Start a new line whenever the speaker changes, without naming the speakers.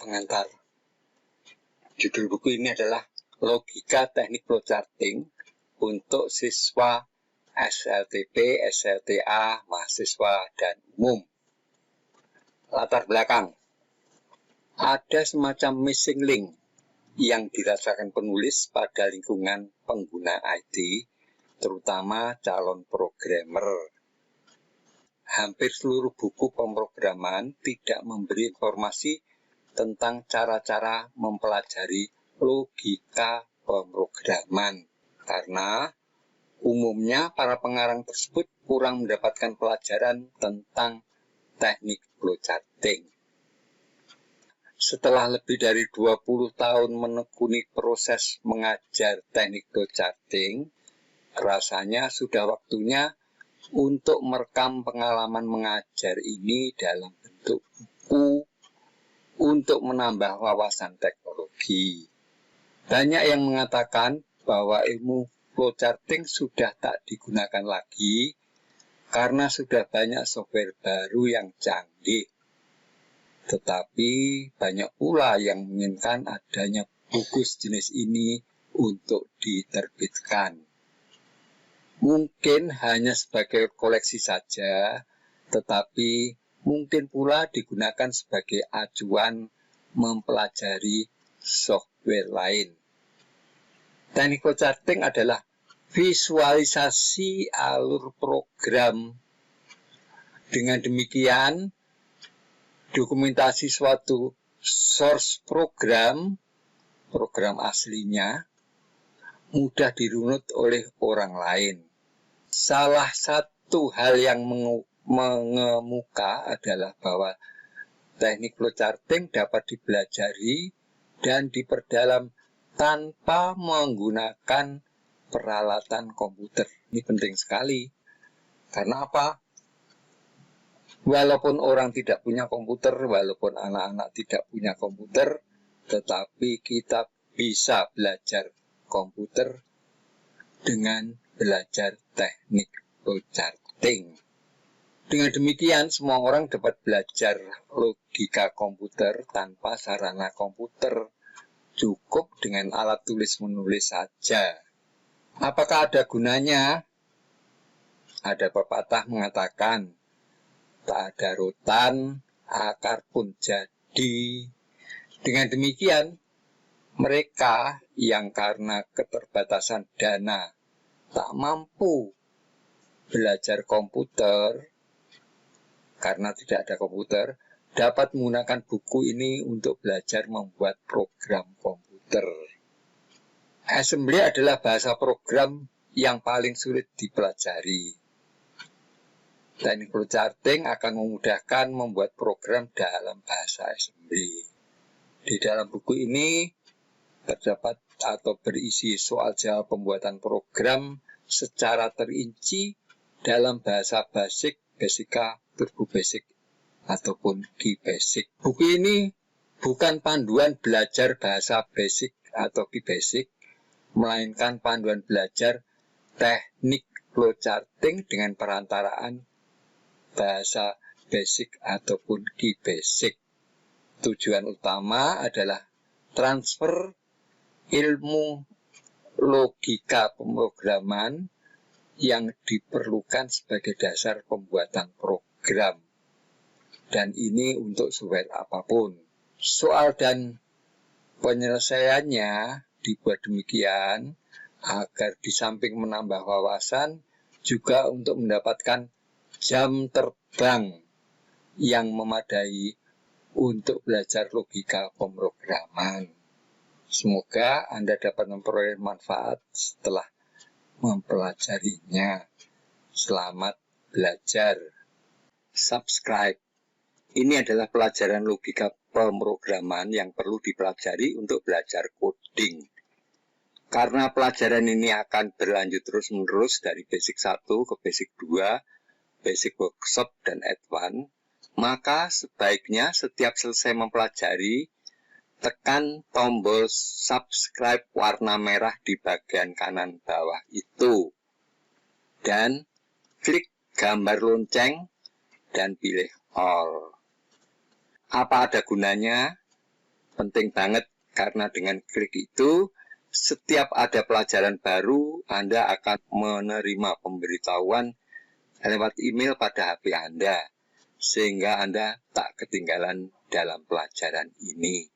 pengantar. Judul buku ini adalah Logika Teknik Flowcharting untuk siswa SLTP, SLTA, mahasiswa, dan umum. Latar belakang. Ada semacam missing link yang dirasakan penulis pada lingkungan pengguna IT, terutama calon programmer. Hampir seluruh buku pemrograman tidak memberi informasi tentang cara-cara mempelajari logika pemrograman, karena umumnya para pengarang tersebut kurang mendapatkan pelajaran tentang teknik flowcharting. Setelah lebih dari 20 tahun menekuni proses mengajar teknik flowcharting, rasanya sudah waktunya untuk merekam pengalaman mengajar ini dalam bentuk buku untuk menambah wawasan teknologi. Banyak yang mengatakan bahwa ilmu flowcharting sudah tak digunakan lagi karena sudah banyak software baru yang canggih. Tetapi banyak pula yang menginginkan adanya buku sejenis ini untuk diterbitkan. Mungkin hanya sebagai koleksi saja, tetapi mungkin pula digunakan sebagai acuan mempelajari software lain. Teknik flowcharting adalah visualisasi alur program. Dengan demikian, dokumentasi suatu source program aslinya, mudah dirunut oleh orang lain. Salah satu hal yang mengemuka adalah bahwa teknik flowcharting dapat dipelajari dan diperdalam tanpa menggunakan peralatan komputer. Ini penting sekali. Karena apa? Walaupun orang tidak punya komputer, walaupun anak-anak tidak punya komputer, tetapi kita bisa belajar komputer dengan belajar teknik flowcharting. Dengan demikian, semua orang dapat belajar logika komputer tanpa sarana komputer. Cukup dengan alat tulis-menulis saja. Apakah ada gunanya? Ada pepatah mengatakan, tak ada rotan, akar pun jadi. Dengan demikian, mereka yang karena keterbatasan dana tak mampu belajar komputer, karena tidak ada komputer, dapat menggunakan buku ini untuk belajar membuat program komputer. Assembly adalah bahasa program yang paling sulit dipelajari. Teknik flowcharting akan memudahkan membuat program dalam bahasa assembly. Di dalam buku ini terdapat atau berisi soal jawab pembuatan program secara terinci dalam bahasa basic, basica, turbo basic, ataupun G-Basic. Buku ini bukan panduan belajar bahasa basic atau G-Basic, melainkan panduan belajar teknik flowcharting dengan perantaraan bahasa basic ataupun G-Basic. Tujuan utama adalah transfer ilmu logika pemrograman yang diperlukan sebagai dasar pembuatan program. Dan ini untuk software apapun. Soal dan penyelesaiannya dibuat demikian agar di samping menambah wawasan, juga untuk mendapatkan jam terbang yang memadai untuk belajar logika pemrograman. Semoga Anda dapat memperoleh manfaat setelah mempelajarinya. Selamat belajar. Subscribe. Ini adalah pelajaran logika pemrograman yang perlu dipelajari untuk belajar coding. Karena pelajaran ini akan berlanjut terus-menerus dari basic 1 ke basic 2, basic workshop, dan advance, maka sebaiknya setiap selesai mempelajari, tekan tombol subscribe warna merah di bagian kanan bawah itu. Dan klik gambar lonceng dan pilih all. Apa ada gunanya? Penting banget karena dengan klik itu setiap ada pelajaran baru Anda akan menerima pemberitahuan lewat email pada HP Anda, sehingga Anda tak ketinggalan dalam pelajaran ini.